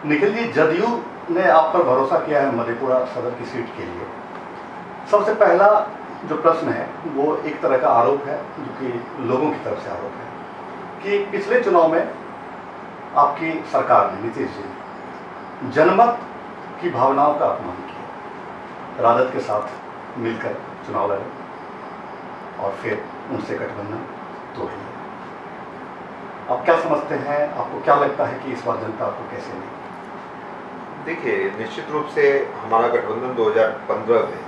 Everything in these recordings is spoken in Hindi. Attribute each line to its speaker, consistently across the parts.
Speaker 1: निखिल जी, जदयू ने आप पर भरोसा किया है मधेपुरा सदर की सीट के लिए। सबसे पहला जो प्रश्न है वो एक तरह का आरोप है, जो कि लोगों की तरफ से आरोप है कि पिछले चुनाव में आपकी सरकार ने, नीतीश जी ने, जनमत की भावनाओं का अपमान किया, राजद के साथ मिलकर चुनाव लड़े और फिर उनसे गठबंधन तोड़ लिया। आप क्या समझते हैं, आपको क्या लगता है कि इस बार जनता आपको कैसे मिली?
Speaker 2: देखिए, निश्चित रूप से हमारा गठबंधन 2015 में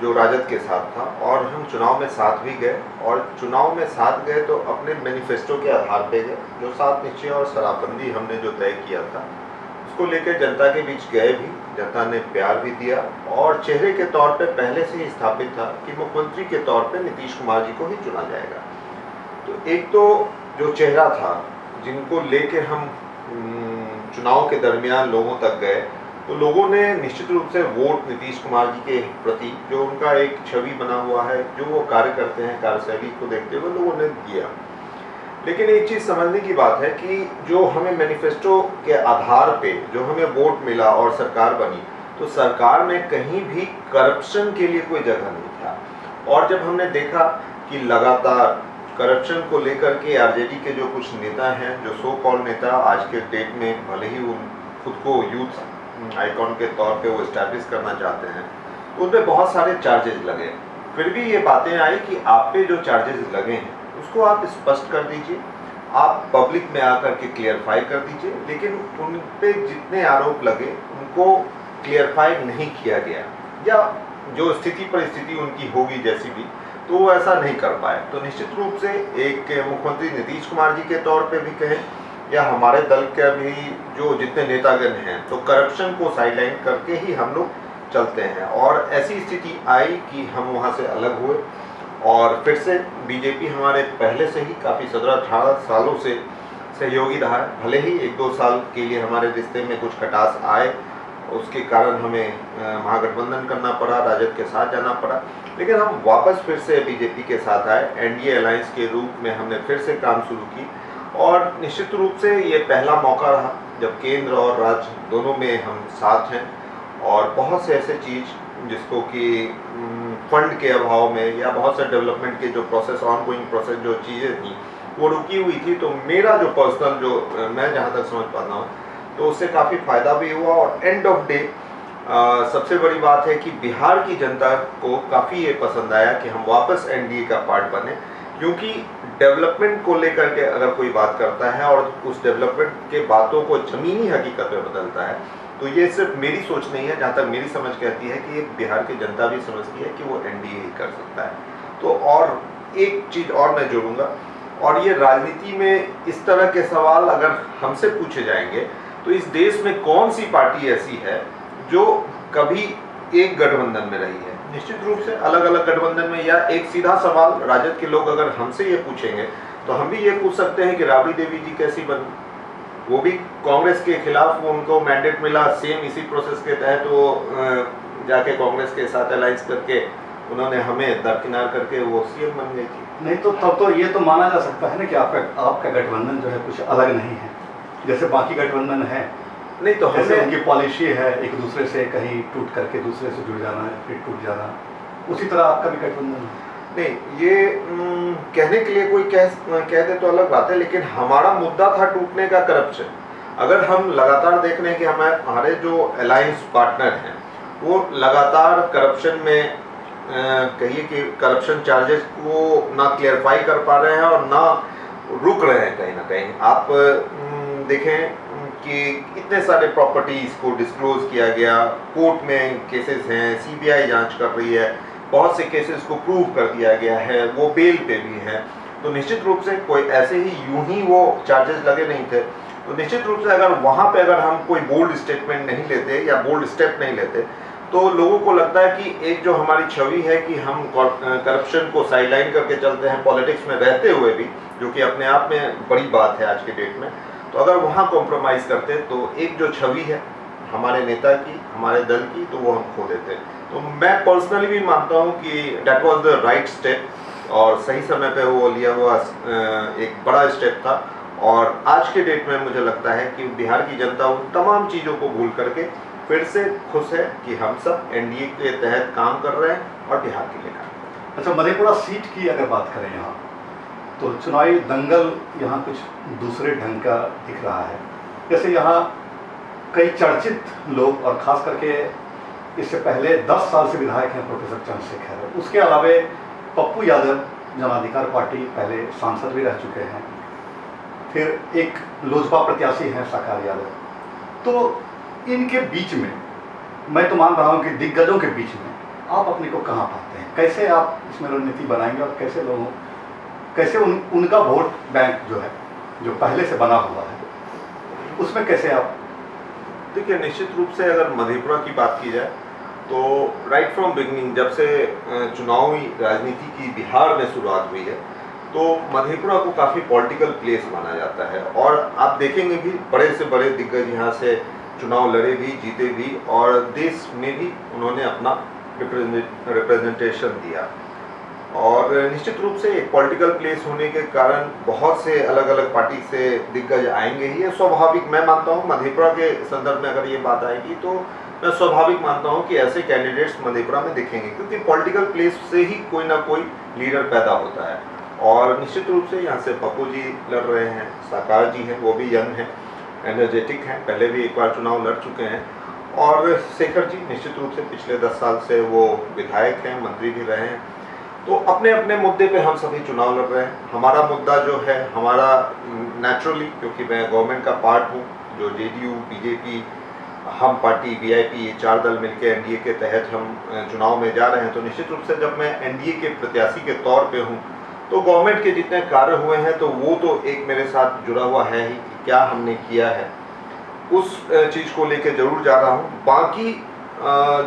Speaker 2: जो राजद के साथ था और हम चुनाव में साथ भी गए, और चुनाव में साथ गए तो अपने मैनिफेस्टो के आधार पे गए। जो 7 निश्चय और शराबबंदी हमने जो तय किया था उसको लेकर जनता के बीच गए भी, जनता ने प्यार भी दिया और चेहरे के तौर पे पहले से ही स्थापित था कि मुख्यमंत्री के तौर पे नीतीश कुमार जी को ही चुना जाएगा। तो एक तो जो चेहरा था, जिनको लेके हम चुनाव के दरमियान लोगों तक गए, तो लोगों ने निश्चित रूप से वोट नीतीश कुमार जी के प्रति जो उनका एक छवि बना हुआ है, जो वो कार्य करते हैं, कार्यशैली को देखते हुए लोगों ने दिया। लेकिन एक चीज़ समझने की बात है कि जो हमें मैनिफेस्टो के आधार पे जो हमें वोट मिला और सरकार बनी, तो सरकार में कहीं भी करप्शन के लिए कोई जगह नहीं था। और जब हमने देखा कि लगातार करप्शन को लेकर के आरजेडी के जो कुछ नेता हैं, जो सो कॉल नेता आज के डेट में भले ही उन खुद को यूथ आइकॉन के तौर पे वो इस्टेब्लिश करना चाहते हैं, तो उन पर बहुत सारे चार्जेस लगे। फिर भी ये बातें आई कि आप पे जो चार्जेस लगे हैं उसको आप स्पष्ट कर दीजिए, आप पब्लिक में आकर के क्लियरफाई कर दीजिए। लेकिन उन पे जितने आरोप लगे उनको क्लियरफाई नहीं किया गया, या जो स्थिति परिस्थिति उनकी होगी जैसी भी, तो वो ऐसा नहीं कर पाए। तो निश्चित रूप से एक मुख्यमंत्री नीतीश कुमार जी के तौर पे भी कहें या हमारे दल के भी जो जितने नेतागण हैं, तो करप्शन को साइडलाइन करके ही हम लोग चलते हैं। और ऐसी स्थिति आई कि हम वहाँ से अलग हुए और फिर से बीजेपी हमारे पहले से ही काफ़ी 17-18 सालों से सहयोगी रहा है। भले ही 1-2 साल के लिए हमारे रिश्ते में कुछ खटास आए, उसके कारण हमें महागठबंधन करना पड़ा, राजद के साथ जाना पड़ा, लेकिन हम वापस फिर से बीजेपी के साथ आए। एनडीए अलायंस के रूप में हमने फिर से काम शुरू की और निश्चित रूप से ये पहला मौका रहा जब केंद्र और राज्य दोनों में हम साथ हैं। और बहुत से ऐसे चीज़ जिसको कि फंड के अभाव में या बहुत से डेवलपमेंट के जो प्रोसेस, ऑनगोइंग प्रोसेस जो चीज़ें थी वो रुकी हुई थी, तो मेरा जो पर्सनल जो मैं जहाँ तक समझ पाता हूँ तो उससे काफ़ी फ़ायदा भी हुआ। और एंड ऑफ डे सबसे बड़ी बात है कि बिहार की जनता को काफ़ी ये पसंद आया कि हम वापस एनडीए का पार्ट बने, क्योंकि डेवलपमेंट को लेकर के अगर कोई बात करता है और उस डेवलपमेंट के बातों को ज़मीनी हकीकत में बदलता है, तो ये सिर्फ मेरी सोच नहीं है, जहाँ तक मेरी समझ कहती है कि बिहार की जनता भी समझती है कि वो एनडीए ही कर सकता है। तो और एक चीज़ और मैं जोड़ूंगा, और ये राजनीति में इस तरह के सवाल अगर हमसे पूछे जाएंगे तो इस देश में कौन सी पार्टी ऐसी है जो कभी एक गठबंधन में रही है? निश्चित रूप से अलग अलग गठबंधन में। या एक सीधा सवाल राजद के लोग अगर हमसे ये पूछेंगे तो हम भी ये पूछ सकते हैं कि राबड़ी देवी जी कैसी बनी? वो भी कांग्रेस के खिलाफ, वो उनको मैंडेट मिला, सेम इसी प्रोसेस के तहत वो जाके कांग्रेस के साथ अलायंस करके उन्होंने हमें दरकिनार करके वो सीएम बन गई थी।
Speaker 1: नहीं तो तब तो ये तो माना जा सकता है ना कि आपका गठबंधन जो है कुछ अलग नहीं है जैसे बाकी गठबंधन है।
Speaker 2: नहीं तो
Speaker 1: जैसे उनकी पॉलिसी है एक दूसरे से कहीं टूट करके दूसरे से जुड़ जाना है, फिर टूट जाना, उसी तरह आपका भी गठबंधन है।
Speaker 2: नहीं, ये कहने के लिए कोई कह दे तो अलग बात है, लेकिन हमारा मुद्दा था टूटने का करप्शन। अगर हम लगातार देख रहे हैं कि हमारे जो अलायंस पार्टनर हैं वो लगातार करप्शन में कहिए कि करप्शन चार्जेस को ना क्लियरफाई कर पा रहे हैं और ना रुक रहे हैं कहीं ना कहीं। आप देखें कि इतने सारे प्रॉपर्टीज़ को डिस्क्लोज किया गया, कोर्ट में केसेस हैं, सीबीआई जांच कर रही है, बहुत से केसेस को प्रूव कर दिया गया है, वो बेल पे भी हैं। तो निश्चित रूप से कोई ऐसे ही यूं ही वो चार्जेस लगे नहीं थे। तो निश्चित रूप से अगर वहाँ पे अगर हम कोई बोल्ड स्टेटमेंट नहीं लेते या बोल्ड स्टेप नहीं लेते तो लोगों को लगता है कि एक जो हमारी छवि है कि हम करप्शन को साइडलाइन करके चलते हैं पॉलिटिक्स में रहते हुए भी, जो कि अपने आप में बड़ी बात है आज के डेट में, तो अगर वहाँ कॉम्प्रोमाइज़ करते तो एक जो छवि है हमारे नेता की, हमारे दल की, तो वो हम खो देते। तो मैं पर्सनली भी मानता हूँ कि that was the right step और सही समय पे वो लिया हुआ एक बड़ा स्टेप था। और आज के डेट में मुझे लगता है कि बिहार की जनता उन तमाम चीज़ों को भूल करके फिर से खुश है कि हम सब एनडीए के तहत काम कर रहे हैं और बिहार के लिए काम कर रहे हैं।
Speaker 1: अच्छा, मधेपुरा सीट की अगर बात करें यहाँ, तो चुनावी दंगल यहाँ कुछ दूसरे ढंग का दिख रहा है। जैसे यहाँ कई चर्चित लोग, और ख़ास करके इससे पहले 10 साल से विधायक हैं प्रोफेसर चंद्रशेखर, उसके अलावे पप्पू यादव जन अधिकार पार्टी पहले सांसद भी रह चुके हैं, फिर एक लोजपा प्रत्याशी हैं साकार यादव। तो इनके बीच में, मैं तो मान रहा हूँ कि दिग्गजों के बीच में आप अपने को कहाँ पाते हैं? कैसे आप इसमें रणनीति बनाएंगे और कैसे उनका वोट बैंक जो है, जो पहले से बना हुआ है, उसमें कैसे आप?
Speaker 2: देखिए, निश्चित रूप से अगर मधेपुरा की बात की जाए तो राइट फ्रॉम बिगनिंग, जब से चुनावी राजनीति की बिहार में शुरुआत हुई है, तो मधेपुरा को काफ़ी पॉलिटिकल प्लेस माना जाता है। और आप देखेंगे भी बड़े से बड़े दिग्गज यहाँ से चुनाव लड़े भी, जीते भी, और देश में भी उन्होंने अपना रिप्रेजेंटेशन दिया। और निश्चित रूप से एक पॉलिटिकल प्लेस होने के कारण बहुत से अलग अलग पार्टी से दिग्गज आएंगे ही, ये स्वाभाविक मैं मानता हूँ। मधेपुरा के संदर्भ में अगर ये बात आएगी तो मैं स्वाभाविक मानता हूँ कि ऐसे कैंडिडेट्स मधेपुरा में दिखेंगे, क्योंकि पॉलिटिकल प्लेस से ही कोई ना कोई लीडर पैदा होता है। और निश्चित रूप से यहाँ से पप्पू जी लड़ रहे हैं, साकार जी हैं, वो भी यंग हैं, एनर्जेटिक हैं, पहले भी एक बार चुनाव लड़ चुके हैं। और शेखर जी निश्चित रूप से पिछले 10 साल से वो विधायक हैं, मंत्री भी रहे हैं। तो अपने अपने मुद्दे पे हम सभी चुनाव लड़ रहे हैं। हमारा मुद्दा जो है, हमारा नेचुरली, क्योंकि मैं गवर्नमेंट का पार्ट हूँ, जो जेडीयू, बीजेपी, हम पार्टी, वीआईपी, ये 4 दल मिलकर एनडीए के तहत हम चुनाव में जा रहे हैं। तो निश्चित रूप से जब मैं एनडीए के प्रत्याशी के तौर पे हूँ, तो गवर्नमेंट के जितने कार्य हुए हैं तो वो तो एक मेरे साथ जुड़ा हुआ है ही, कि क्या हमने किया है, उस चीज़ को लेके जरूर जा रहा हूँ। बाकी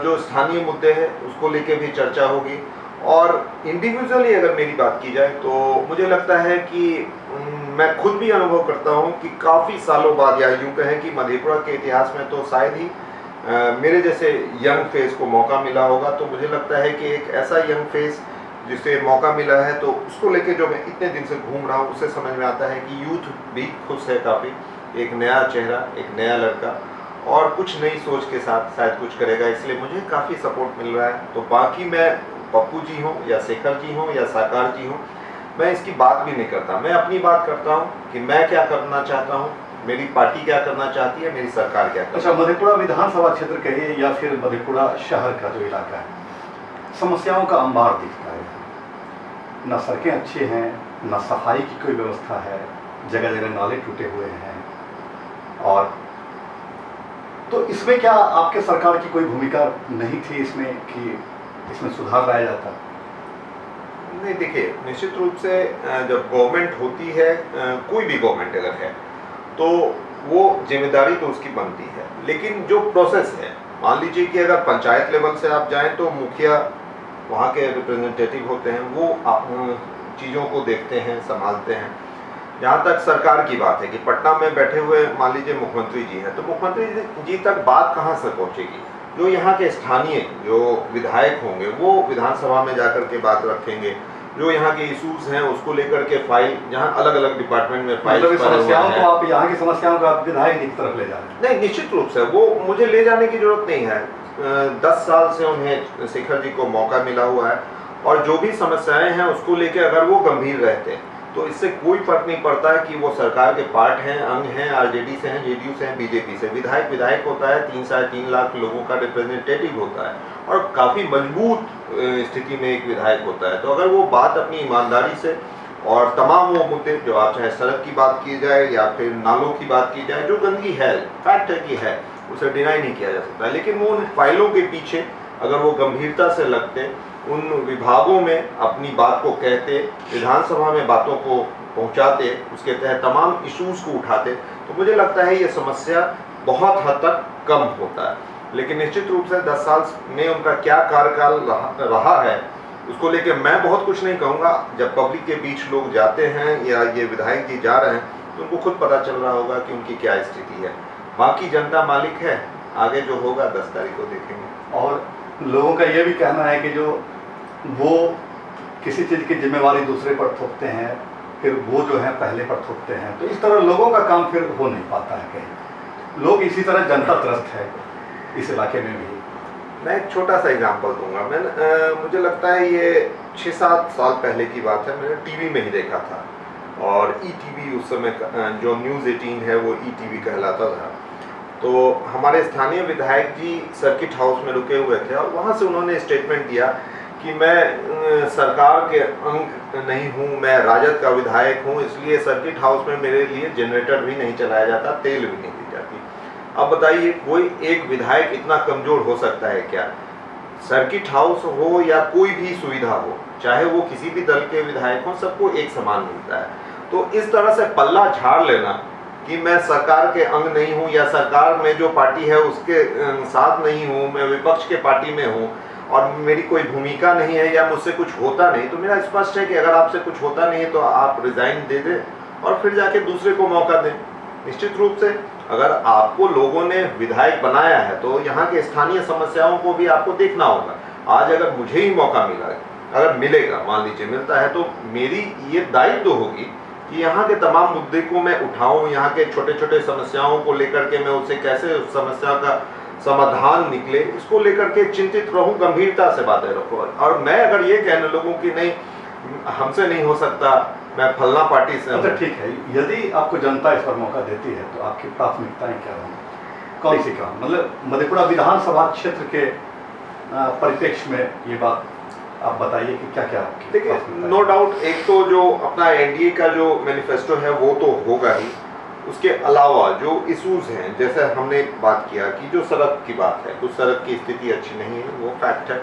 Speaker 2: जो स्थानीय मुद्दे हैं उसको लेके भी चर्चा होगी। और इंडिविजुअली अगर मेरी बात की जाए तो मुझे लगता है कि मैं खुद भी अनुभव करता हूँ कि काफ़ी सालों बाद, या यूँ कहें कि मधेपुरा के इतिहास में तो शायद ही मेरे जैसे यंग फेस को मौका मिला होगा। तो मुझे लगता है कि एक ऐसा यंग फेस जिसे मौका मिला है, तो उसको लेके जो मैं इतने दिन से घूम रहा हूँ, उससे समझ में आता है कि यूथ भी खुश है काफ़ी। एक नया चेहरा, एक नया लड़का, और कुछ नई सोच के साथ शायद कुछ करेगा, इसलिए मुझे काफ़ी सपोर्ट मिल रहा है। तो बाकी मैं पप्पू जी हों या शेखर जी हों या साकार जी हों, मैं इसकी बात भी नहीं करता। मैं अपनी बात करता हूँ कि मैं क्या करना चाहता हूँ, मेरी पार्टी क्या करना चाहती है, मेरी सरकार क्या करती है।
Speaker 1: अच्छा, मधेपुरा विधानसभा क्षेत्र कहिए या फिर मधेपुरा शहर का जो इलाका है, समस्याओं का अंबार दिखता है। न सड़कें अच्छी हैं, न सफाई की कोई व्यवस्था है, जगह जगह नाले टूटे हुए हैं। और तो इसमें क्या आपके सरकार की कोई भूमिका नहीं थी इसमें, कि इसमें सुधार लाया जाता?
Speaker 2: नहीं, देखिए, निश्चित रूप से जब गवर्नमेंट होती है, कोई भी गवर्नमेंट अगर है, तो वो जिम्मेदारी तो उसकी बनती है। लेकिन जो प्रोसेस है, मान लीजिए कि अगर पंचायत लेवल से आप जाएं तो मुखिया, वहाँ के रिप्रेजेंटेटिव होते हैं, वो चीज़ों को देखते हैं, संभालते हैं। जहाँ तक सरकार की बात है कि पटना में बैठे हुए मान लीजिए मुख्यमंत्री जी हैं, तो मुख्यमंत्री जी तक बात कहाँ से पहुँचेगी? जो यहाँ के स्थानीय जो विधायक होंगे वो विधानसभा में जाकर के बात रखेंगे, जो यहाँ के इश्यूज हैं उसको लेकर के फाइल, जहाँ अलग अलग डिपार्टमेंट में फाइल,
Speaker 1: समस्याओं को आप, यहाँ की समस्याओं को आप विधायक जी की तरफ ले जा रहे हैं?
Speaker 2: नहीं, निश्चित रूप से वो मुझे ले जाने की जरूरत नहीं है। 10 साल से उन्हें, शेखर जी को मौका मिला हुआ है, और जो भी समस्याएं हैं उसको लेके अगर वो गंभीर रहते हैं तो इससे कोई फर्क नहीं पड़ता है कि वो सरकार के पार्ट हैं, अंग हैं, आरजेडी से हैं, जेडीयू से हैं, बीजेपी से। विधायक होता है, 3-3.5 लाख लोगों का रिप्रेजेंटेटिव होता है, और काफ़ी मजबूत स्थिति में एक विधायक होता है। तो अगर वो बात अपनी ईमानदारी से, और तमाम वो मुद्दे जो आप चाहे सड़क की बात की जाए या फिर नालों की बात की जाए, जो गंदगी है, फैक्ट है कि है, उसे डिनाई नहीं किया जा सकता, लेकिन वो उन फाइलों के पीछे अगर वो गंभीरता से लगते, उन विभागों में अपनी बात को कहते, विधानसभा में बातों को पहुंचाते, उसके तहत तमाम इश्यूज को उठाते, तो मुझे लगता है ये समस्या बहुत हद तक कम होता है। लेकिन निश्चित रूप से 10 साल में उनका क्या कार्यकाल रहा है उसको लेके मैं बहुत कुछ नहीं कहूँगा। जब पब्लिक के बीच लोग जाते हैं या ये विधायक जी जा रहे हैं तो उनको खुद पता चल रहा होगा कि उनकी क्या स्थिति है। बाकी जनता मालिक है, आगे जो होगा 10 तारीख को देखेंगे।
Speaker 1: और लोगों का ये भी कहना है कि जो वो किसी चीज़ की जिम्मेवारी दूसरे पर थोपते हैं, फिर वो जो है पहले पर थोपते हैं, तो इस तरह लोगों का काम फिर हो नहीं पाता है कहीं। लोग इसी तरह जनता त्रस्त है इस इलाके में भी।
Speaker 2: मैं एक छोटा सा एग्जांपल दूंगा। मुझे लगता है ये 6-7 साल पहले की बात है, मैंने टीवी में ही देखा था, और ईटीवी उस समय जो न्यूज़ 18 है वो ईटीवी कहलाता था। तो हमारे स्थानीय विधायक जी सर्किट हाउस में रुके हुए थे और वहाँ से उन्होंने स्टेटमेंट दिया कि मैं सरकार के अंग नहीं हूँ, मैं राजद का विधायक हूँ, इसलिए सर्किट हाउस में मेरे लिए जनरेटर भी नहीं चलाया जाता, तेल भी नहीं दी जाती। अब बताइए कोई एक विधायक इतना कमज़ोर हो सकता है क्या? सर्किट हाउस हो या कोई भी सुविधा हो, चाहे वो किसी भी दल के विधायक हो, सबको एक समान मिलता है। तो इस तरह से पल्ला झाड़ लेना कि मैं सरकार के अंग नहीं हूँ या सरकार में जो पार्टी है उसके साथ नहीं हूँ, मैं विपक्ष के पार्टी में हूँ और मेरी कोई भूमिका नहीं है या मुझसे कुछ होता नहीं, तो मेरा स्पष्ट है कि अगर आपसे कुछ होता नहीं है तो आप रिजाइन दे दें और फिर जाके दूसरे को मौका दें। निश्चित रूप से अगर आपको लोगों ने विधायक बनाया है तो यहाँ के स्थानीय समस्याओं को भी आपको देखना होगा। आज अगर मुझे ही मौका मिला, अगर मिलेगा, मान लीजिए मिलता है, तो मेरी ये दायित्व होगी कि यहाँ के तमाम मुद्दे को मैं उठाऊं, यहाँ के छोटे छोटे समस्याओं को लेकर के मैं उससे कैसे उस समस्या का समाधान निकले, इसको लेकर के चिंतित रहूं, गंभीरता से बातें रखूं। और मैं अगर ये कहने लगूं कि नहीं हमसे नहीं हो सकता, मैं फलना पार्टी से,
Speaker 1: अच्छा ठीक है, यदि आपको जनता इस पर मौका देती है तो आपकी प्राथमिकताएं क्या होंगी, कौन सी क्या? मतलब मधेपुरा विधानसभा क्षेत्र के परिप्रेक्ष्य में ये बात आप बताइए कि क्या क्या।
Speaker 2: देखिए, नो डाउट एक तो जो अपना एनडीए का जो मैनिफेस्टो है वो तो होगा ही, उसके अलावा जो इश्यूज हैं, जैसे हमने बात किया कि जो सड़क की बात है, कुछ सड़क की स्थिति अच्छी नहीं है, वो फैक्ट है।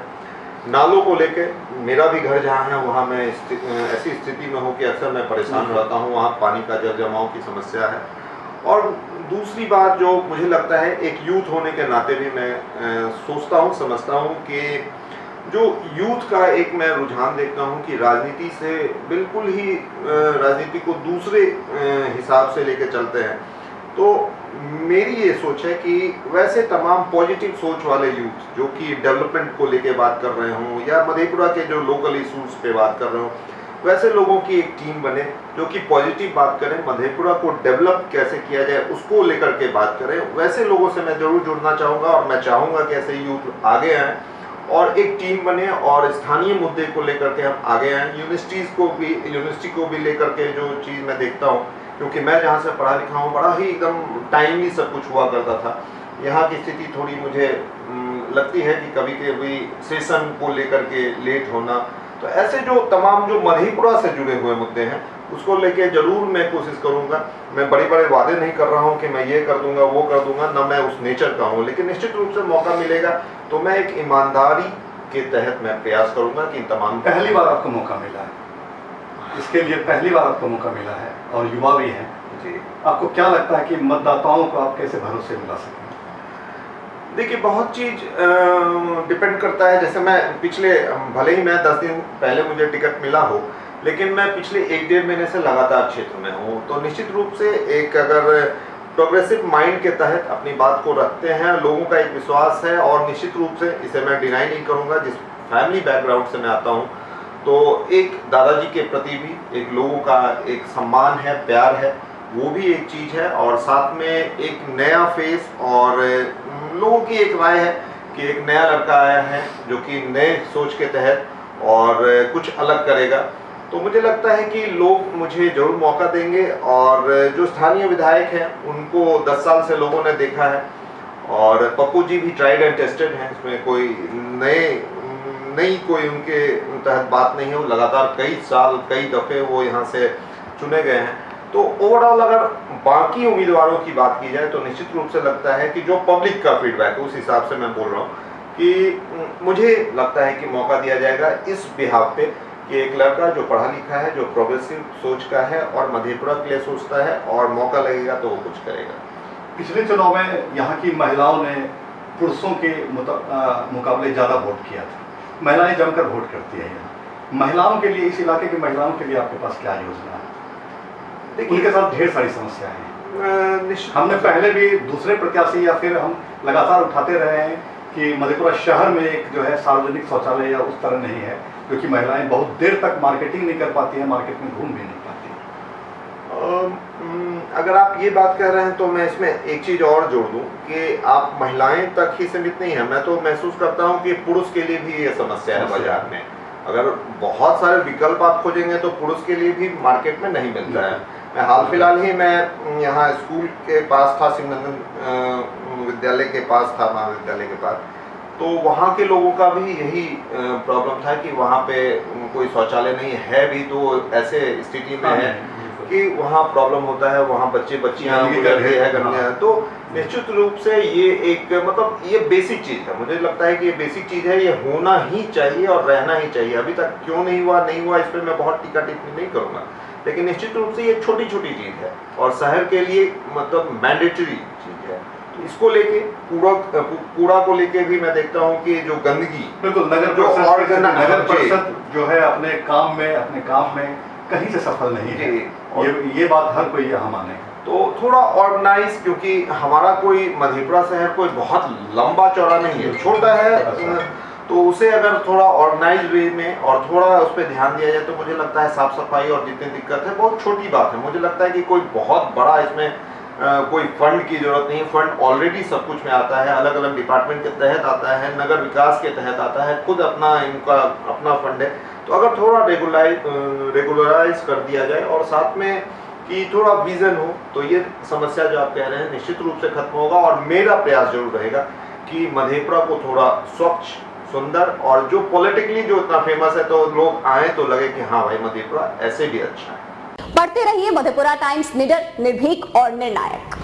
Speaker 2: नालों को लेके मेरा भी घर जहाँ है वहाँ मैं ऐसी स्थिति में हूँ कि अक्सर मैं परेशान रहता हूँ, वहाँ पानी का जल जमाव की समस्या है। और दूसरी बात जो मुझे लगता है, एक यूथ होने के नाते भी मैं सोचता हूँ, समझता हूँ कि जो यूथ का एक मैं रुझान देखता हूँ कि राजनीति से बिल्कुल ही राजनीति को दूसरे हिसाब से लेके चलते हैं। तो मेरी ये सोच है कि वैसे तमाम पॉजिटिव सोच वाले यूथ जो कि डेवलपमेंट को लेके बात कर रहे हों या मधेपुरा के जो लोकल इशूज़ पे बात कर रहे हों, वैसे लोगों की एक टीम बने जो कि पॉजिटिव बात करें, मधेपुरा को डेवलप कैसे किया जाए उसको लेकर के बात करें। वैसे लोगों से मैं ज़रूर जुड़ना चाहूँगा और मैं चाहूँगा कि ऐसे यूथ आगे आएँ और एक टीम बने और स्थानीय मुद्दे को लेकर के हम आगे आएँ। यूनिवर्सिटी को भी लेकर के जो चीज़ मैं देखता हूँ, क्योंकि मैं जहाँ से पढ़ा लिखा हूँ, बड़ा ही एकदम टाइमली सब कुछ हुआ करता था। यहाँ की स्थिति थोड़ी मुझे लगती है कि कभी कभी सेशन को लेकर के लेट होना, तो ऐसे जो तमाम जो मधेपुरा से जुड़े हुए मुद्दे हैं उसको लेके जरूर मैं कोशिश करूँगा। मैं बड़े बड़े वादे नहीं कर रहा हूँ कि मैं ये कर दूंगा वो कर दूंगा, ना मैं उस नेचर का हूँ, लेकिन निश्चित रूप से मौका मिलेगा तो मैं एक ईमानदारी के तहत मैं प्रयास करूँगा कि इन तमाम।
Speaker 1: पहली बार आपको मौका मिला है, इसके लिए पहली बार आपको मौका मिला है और युवा भी हैं
Speaker 2: जी,
Speaker 1: आपको क्या लगता है कि मतदाताओं को आप कैसे भरोसे दिला सकें?
Speaker 2: देखिए, बहुत चीज़ डिपेंड करता है। जैसे मैं पिछले, भले ही मैं 10 दिन पहले मुझे टिकट मिला हो, लेकिन मैं पिछले 1-1.5 महीने से लगातार क्षेत्र में हूँ, तो निश्चित रूप से एक अगर प्रोग्रेसिव माइंड के तहत अपनी बात को रखते हैं, लोगों का एक विश्वास है और निश्चित रूप से इसे मैं डिनाई नहीं करूँगा। जिस फैमिली बैकग्राउंड से मैं आता हूँ, तो एक दादाजी के प्रति भी एक लोगों का एक सम्मान है, प्यार है, वो भी एक चीज़ है। और साथ में एक नया फेस और लोगों की एक राय है कि एक नया लड़का आया है जो कि नए सोच के तहत और कुछ अलग करेगा। तो मुझे लगता है कि लोग मुझे जरूर मौका देंगे और जो स्थानीय विधायक हैं उनको 10 साल से लोगों ने देखा है और पप्पू जी भी ट्राइड एंड टेस्टेड हैं, इसमें कोई नई कोई उनके तहत बात नहीं है। वो लगातार कई साल कई दफ़े वो यहाँ से चुने गए हैं। तो ओवरऑल अगर बाकी उम्मीदवारों की बात की जाए तो निश्चित रूप से लगता है कि जो पब्लिक का फीडबैक है उस हिसाब से मैं बोल रहा हूँ कि मुझे लगता है कि मौका दिया जाएगा इस बिहाफ पे कि एक लड़का जो पढ़ा लिखा है, जो प्रोग्रेसिव सोच का है और मधेपुरा के लिए सोचता है और मौका लगेगा तो वो कुछ करेगा।
Speaker 1: पिछले चुनाव में यहाँ की महिलाओं ने पुरुषों के मुकाबले ज़्यादा वोट किया था, महिलाएं जमकर वोट करती है यहाँ। महिलाओं के लिए, इस इलाके की महिलाओं के लिए आपके पास क्या योजना है? उनके साथ ढेर सारी समस्याएं हैं। हमने पहले भी दूसरे प्रत्याशी या फिर हम लगातार उठाते रहे हैं कि मधेपुरा शहर में एक जो है सार्वजनिक शौचालय या उस तरह नहीं है, क्योंकि महिलाएं बहुत देर तक मार्केटिंग नहीं कर पाती हैं, मार्केट में घूम भी नहीं पाती हैं।
Speaker 2: अगर आप ये बात कह रहे हैं तो मैं इसमें एक चीज़ और जोड़ दूं कि आप महिलाएं तक ही सीमित नहीं है। मैं तो महसूस करता हूं कि पुरुष के लिए भी ये समस्या है बाजार में। अगर बहुत सारे विकल्प आप खोजेंगे तो पुरुष के लिए भी मार्केट में नहीं मिलता है। मैं हाल फिलहाल ही मैं यहाँ स्कूल के पास था, शिवनंदन विद्यालय के पास था, महाविद्यालय के पास, तो वहाँ के लोगों का भी यही प्रॉब्लम था कि वहाँ पे कोई शौचालय नहीं है भी, तो ऐसे स्थिति में है कि वहाँ प्रॉब्लम होता है, वहाँ बच्चे बच्चियाँ गुजरते हैं गंदगी। तो निश्चित रूप से ये एक मतलब ये बेसिक चीज़ है, मुझे लगता है कि ये बेसिक चीज़ है, ये होना ही चाहिए और रहना ही चाहिए। अभी तक क्यों नहीं हुआ इस पर मैं बहुत टीका टिप्पणी नहीं करूँगा, लेकिन निश्चित रूप से ये छोटी छोटी चीज़ है और शहर के लिए मतलब मैंडेटरी चीज़ है। इसको लेके कूड़ा को लेके भी मैं देखता हूँ कि जो गंदगी
Speaker 1: बिल्कुल नगर परिषद जो है अपने काम में कहीं से सफल नहीं है, ये बात हर कोई यहाँ माने।
Speaker 2: तो थोड़ा ऑर्गेनाइज, क्योंकि हमारा कोई मधेपुरा शहर कोई बहुत लंबा चौड़ा नहीं है, छोटा है, तो उसे अगर थोड़ा ऑर्गेनाइज वे में और थोड़ा उस पर ध्यान दिया जाए तो मुझे लगता है साफ सफाई और जितनी दिक्कत है बहुत छोटी बात है। मुझे लगता है कि कोई बहुत बड़ा इसमें कोई फंड की जरूरत नहीं है। फंड ऑलरेडी सब कुछ में आता है, अलग अलग डिपार्टमेंट के तहत आता है, नगर विकास के तहत आता है, खुद इनका अपना फंड है। तो अगर थोड़ा रेगुलराइज कर दिया जाए और साथ में कि थोड़ा विजन हो तो ये समस्या जो आप कह रहे हैं निश्चित रूप से खत्म होगा। और मेरा प्रयास जरूर रहेगा कि मधेपुरा को थोड़ा स्वच्छ, सुंदर और जो पॉलिटिकली जो इतना फेमस है तो लोग आए तो लगे कि हाँ भाई मधेपुरा ऐसे भी अच्छा है।
Speaker 3: पढ़ते रहिए मधेपुरा टाइम्स, निडर, निर्भीक और निर्णायक।